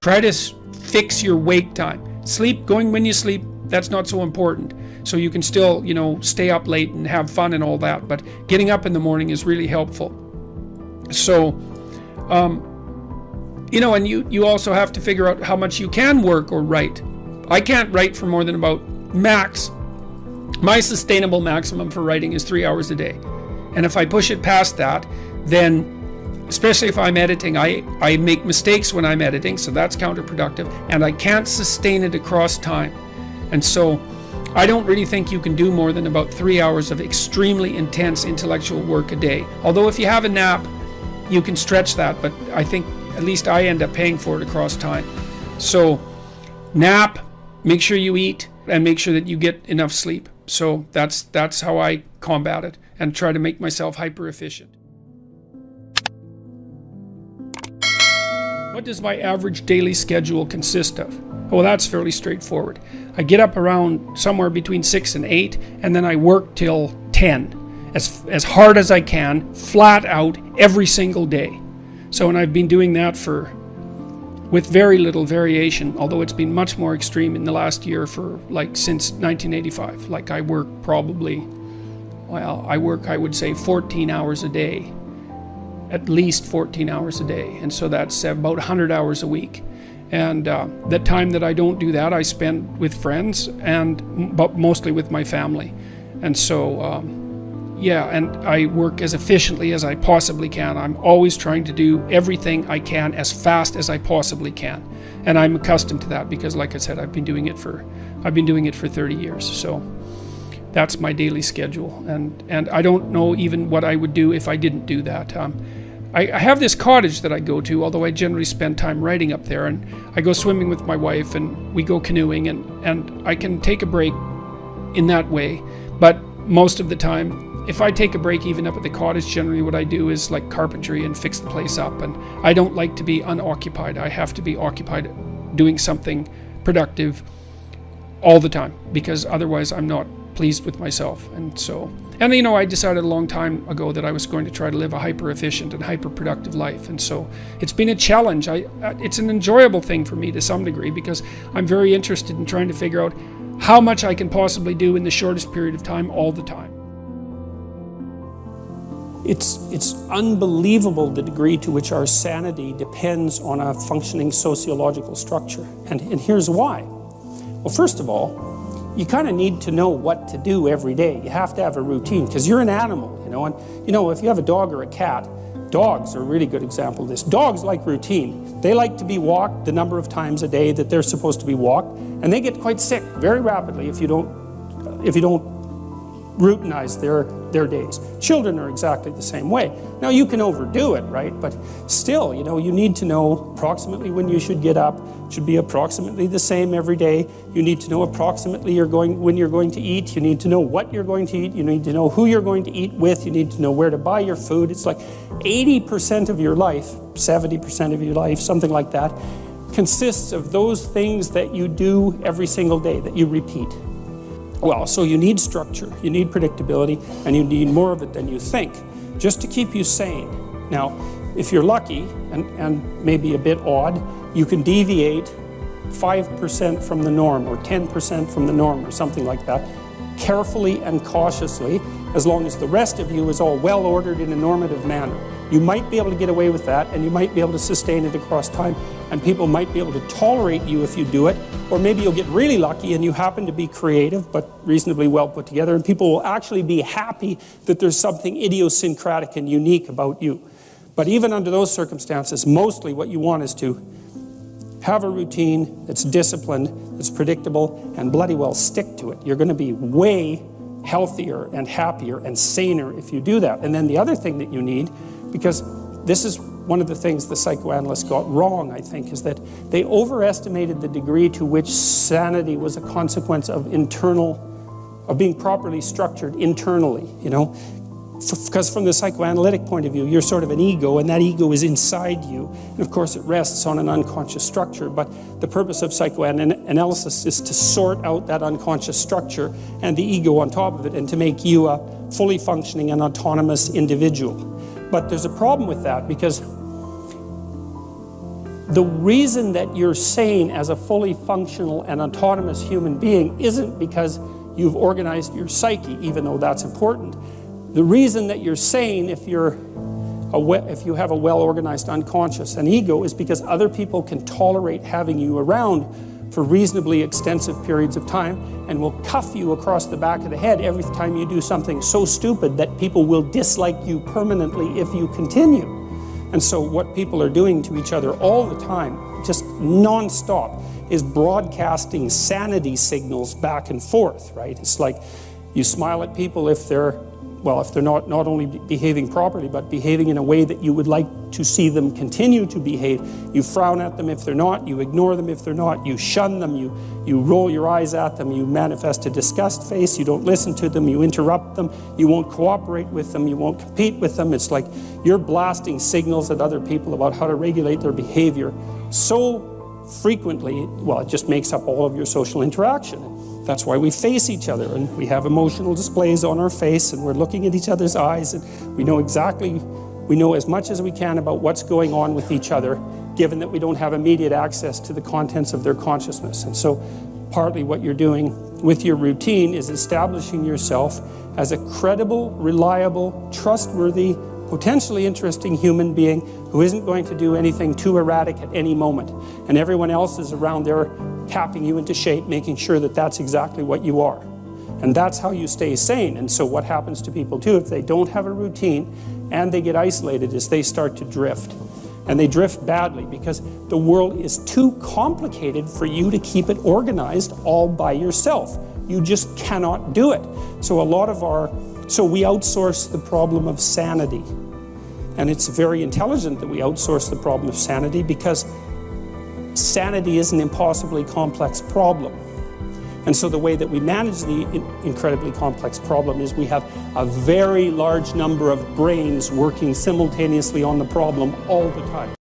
Try to fix your wake time. Sleep, going when you sleep, that's not so important. So you can still, stay up late and have fun and all that, but getting up in the morning is really helpful. So, and you also have to figure out how much you can work or write. I can't write for more than about my sustainable maximum for writing is 3 hours a day. And if I push it past that, then especially if I'm editing, I make mistakes when I'm editing, so that's counterproductive, and I can't sustain it across time. And so I don't really think you can do more than about 3 hours of extremely intense intellectual work a day. Although if you have a nap, you can stretch that, but I think at least I end up paying for it across time. So nap, make sure you eat, and make sure that you get enough sleep. So that's how I combat it and try to make myself hyper efficient. What does my average daily schedule consist of? Well, that's fairly straightforward. I get up around somewhere between 6 and 8, and then I work till 10, as hard as I can, flat out, every single day. So, and I've been doing that with very little variation, although it's been much more extreme in the last year since 1985. I work I would say 14 hours a day, at least 14 hours a day. And so that's about 100 hours a week. And the time that I don't do that, I spend with friends, but mostly with my family. And so, and I work as efficiently as I possibly can. I'm always trying to do everything I can as fast as I possibly can. And I'm accustomed to that because, like I said, I've been doing it for 30 years. So that's my daily schedule. And I don't know even what I would do if I didn't do that. I have this cottage that I go to, although I generally spend time writing up there, and I go swimming with my wife, and we go canoeing, and I can take a break in that way. But most of the time, if I take a break even up at the cottage, generally what I do is like carpentry and fix the place up, and I don't like to be unoccupied. I have to be occupied doing something productive all the time, because otherwise I'm not pleased with myself. And I decided a long time ago that I was going to try to live a hyper efficient and hyper productive life. And so it's been a challenge. It's an enjoyable thing for me to some degree, because I'm very interested in trying to figure out how much I can possibly do in the shortest period of time all the time. It's unbelievable the degree to which our sanity depends on a functioning sociological structure. And here's why. Well, first of all, you kind of need to know what to do every day. You have to have a routine, because you're an animal, and if you have a dog or a cat, dogs are a really good example of this. Dogs like routine. They like to be walked the number of times a day that they're supposed to be walked, and they get quite sick very rapidly if you don't routinize their days. Children are exactly the same way. Now, you can overdo it, right? But still, you need to know approximately when you should get up. It should be approximately the same every day. You need to know approximately when you're going to eat. You need to know what you're going to eat. You need to know who you're going to eat with. You need to know where to buy your food. It's like 80% of your life, 70% of your life, something like that, consists of those things that you do every single day, that you repeat. Well, so you need structure, you need predictability, and you need more of it than you think, just to keep you sane. Now, if you're lucky, and maybe a bit odd, you can deviate 5% from the norm, or 10% from the norm, or something like that, carefully and cautiously, as long as the rest of you is all well ordered in a normative manner. You might be able to get away with that, and you might be able to sustain it across time, and people might be able to tolerate you if you do it, or maybe you'll get really lucky and you happen to be creative but reasonably well put together, and people will actually be happy that there's something idiosyncratic and unique about you. But even under those circumstances, mostly what you want is to have a routine that's disciplined, that's predictable, and bloody well stick to it. You're going to be way healthier and happier and saner if you do that. And then the other thing that you need, because this is one of the things the psychoanalysts got wrong, I think, is that they overestimated the degree to which sanity was a consequence of being properly structured internally, Because from the psychoanalytic point of view, you're sort of an ego, and that ego is inside you. And of course, it rests on an unconscious structure. But the purpose of psychoanalysis is to sort out that unconscious structure and the ego on top of it, and to make you a fully functioning and autonomous individual. But there's a problem with that, because the reason that you're sane as a fully functional and autonomous human being isn't because you've organized your psyche, even though that's important. The reason that you're sane if you have a well-organized unconscious and ego is because other people can tolerate having you around for reasonably extensive periods of time and will cuff you across the back of the head every time you do something so stupid that people will dislike you permanently if you continue. And so what people are doing to each other all the time, just non-stop, is broadcasting sanity signals back and forth, right? It's like you smile at people if they're not only behaving properly, but behaving in a way that you would like to see them continue to behave. You frown at them if they're not, you ignore them if they're not, you shun them, you roll your eyes at them, you manifest a disgust face, you don't listen to them, you interrupt them, you won't cooperate with them, you won't compete with them. It's like you're blasting signals at other people about how to regulate their behavior so frequently, well, it just makes up all of your social interaction. That's why we face each other and we have emotional displays on our face and we're looking at each other's eyes and we know as much as we can about what's going on with each other, given that we don't have immediate access to the contents of their consciousness. And so partly what you're doing with your routine is establishing yourself as a credible, reliable, trustworthy, potentially interesting human being who isn't going to do anything too erratic at any moment. And everyone else is around there tapping you into shape, making sure that that's exactly what you are. And that's how you stay sane. And so what happens to people too, if they don't have a routine and they get isolated, is they start to drift. And they drift badly because the world is too complicated for you to keep it organized all by yourself. You just cannot do it. So we outsource the problem of sanity. And it's very intelligent that we outsource the problem of sanity because sanity is an impossibly complex problem. And so the way that we manage the incredibly complex problem is we have a very large number of brains working simultaneously on the problem all the time.